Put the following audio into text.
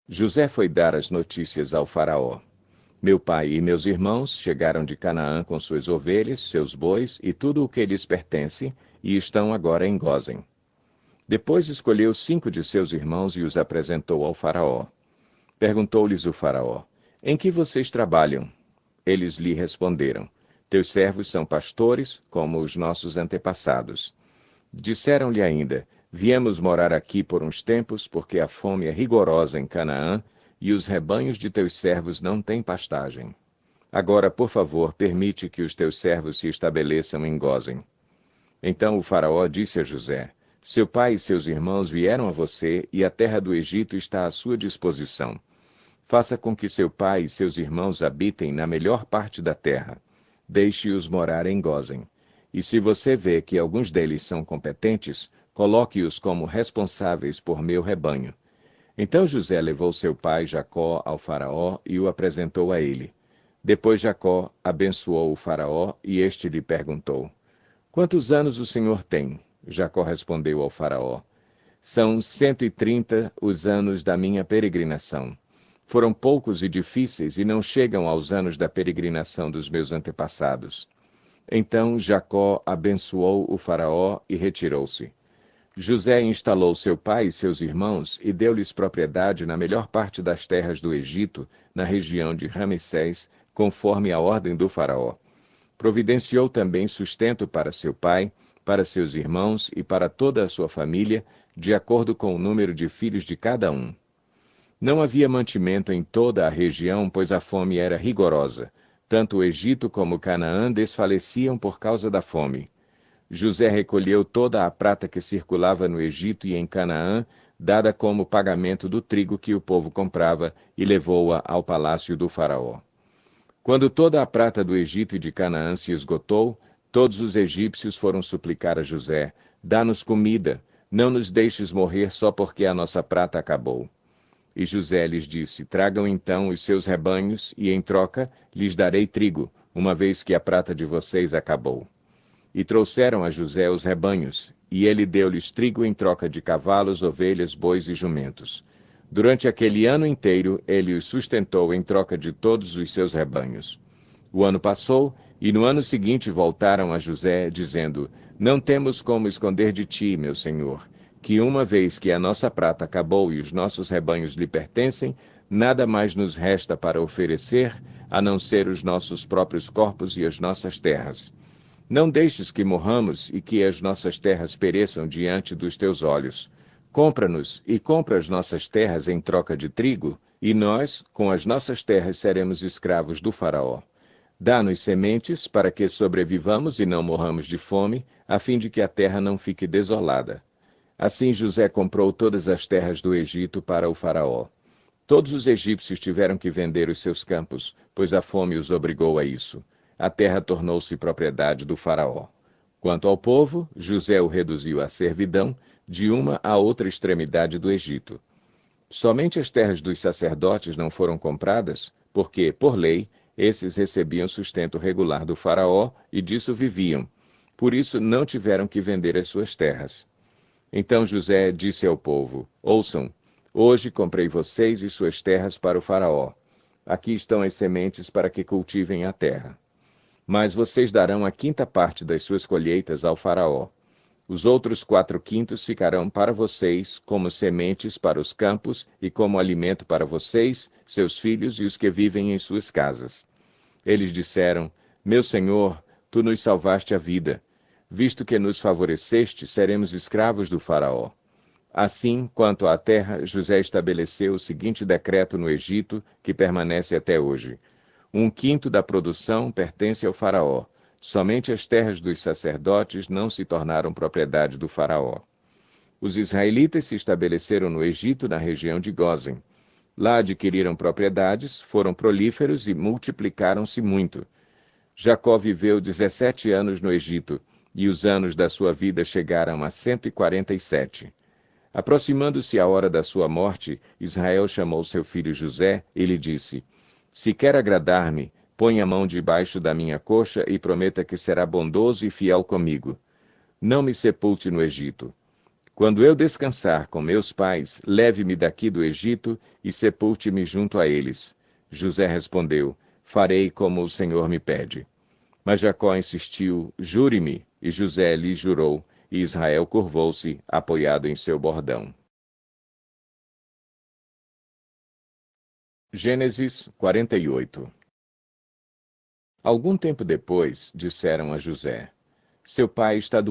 José foi dar as notícias ao faraó. Meu pai e meus irmãos chegaram de Canaã com suas ovelhas, seus bois e tudo o que lhes pertence, e estão agora em Gósen. Depois escolheu 5 de seus irmãos e os apresentou ao faraó. Perguntou-lhes o faraó: Em que vocês trabalham? Eles lhe responderam: Teus servos são pastores, como os nossos antepassados. Disseram-lhe ainda: Viemos morar aqui por uns tempos, porque a fome é rigorosa em Canaã, e os rebanhos de teus servos não têm pastagem. Agora, por favor, permite que os teus servos se estabeleçam em Gósen. Então o faraó disse a José: Seu pai e seus irmãos vieram a você, e a terra do Egito está à sua disposição. Faça com que seu pai e seus irmãos habitem na melhor parte da terra. Deixe-os morar em Gósen. E se você vê que alguns deles são competentes, coloque-os como responsáveis por meu rebanho. Então José levou seu pai Jacó ao faraó e o apresentou a ele. Depois Jacó abençoou o faraó e este lhe perguntou: Quantos anos o senhor tem? Jacó respondeu ao faraó: São 130 os anos da minha peregrinação. Foram poucos e difíceis e não chegam aos anos da peregrinação dos meus antepassados. Então Jacó abençoou o faraó e retirou-se. José instalou seu pai e seus irmãos e deu-lhes propriedade na melhor parte das terras do Egito, na região de Ramessés, conforme a ordem do faraó. Providenciou também sustento para seu pai, para seus irmãos e para toda a sua família, de acordo com o número de filhos de cada um. Não havia mantimento em toda a região, pois a fome era rigorosa. Tanto o Egito como Canaã desfaleciam por causa da fome. José recolheu toda a prata que circulava no Egito e em Canaã, dada como pagamento do trigo que o povo comprava, e levou-a ao palácio do faraó. Quando toda a prata do Egito e de Canaã se esgotou, todos os egípcios foram suplicar a José: Dá-nos comida, não nos deixes morrer só porque a nossa prata acabou. E José lhes disse: Tragam então os seus rebanhos, e em troca lhes darei trigo, uma vez que a prata de vocês acabou. E trouxeram a José os rebanhos, e ele deu-lhes trigo em troca de cavalos, ovelhas, bois e jumentos. Durante aquele ano inteiro, ele os sustentou em troca de todos os seus rebanhos. O ano passou, e no ano seguinte voltaram a José, dizendo: Não temos como esconder de ti, meu senhor, que uma vez que a nossa prata acabou e os nossos rebanhos lhe pertencem, nada mais nos resta para oferecer, a não ser os nossos próprios corpos e as nossas terras. Não deixes que morramos e que as nossas terras pereçam diante dos teus olhos. Compra-nos e compra as nossas terras em troca de trigo, e nós, com as nossas terras, seremos escravos do faraó. Dá-nos sementes para que sobrevivamos e não morramos de fome, a fim de que a terra não fique desolada. Assim José comprou todas as terras do Egito para o faraó. Todos os egípcios tiveram que vender os seus campos, pois a fome os obrigou a isso. A terra tornou-se propriedade do faraó. Quanto ao povo, José o reduziu à servidão, de uma à outra extremidade do Egito. Somente as terras dos sacerdotes não foram compradas, porque, por lei, esses recebiam sustento regular do faraó e disso viviam. Por isso não tiveram que vender as suas terras. Então José disse ao povo: Ouçam, hoje comprei vocês e suas terras para o faraó. Aqui estão as sementes para que cultivem a terra. Mas vocês darão a 5ª parte das suas colheitas ao faraó. Os outros 4/5 ficarão para vocês, como sementes para os campos e como alimento para vocês, seus filhos e os que vivem em suas casas. Eles disseram: Meu senhor, tu nos salvaste a vida. Visto que nos favoreceste, seremos escravos do faraó. Assim, quanto à terra, José estabeleceu o seguinte decreto no Egito, que permanece até hoje: 1/5 da produção pertence ao faraó. Somente as terras dos sacerdotes não se tornaram propriedade do faraó. Os israelitas se estabeleceram no Egito, na região de Gósen. Lá adquiriram propriedades, foram prolíferos e multiplicaram-se muito. Jacó viveu 17 anos no Egito, e os anos da sua vida chegaram a 147. Aproximando-se a hora da sua morte, Israel chamou seu filho José e lhe disse: Se quer agradar-me, põe a mão debaixo da minha coxa e prometa que será bondoso e fiel comigo. Não me sepulte no Egito. Quando eu descansar com meus pais, leve-me daqui do Egito e sepulte-me junto a eles. José respondeu: farei como o Senhor me pede. Mas Jacó insistiu: jure-me. E José lhe jurou, e Israel curvou-se, apoiado em seu bordão. Gênesis 48. Algum tempo depois, disseram a José: seu pai está doente.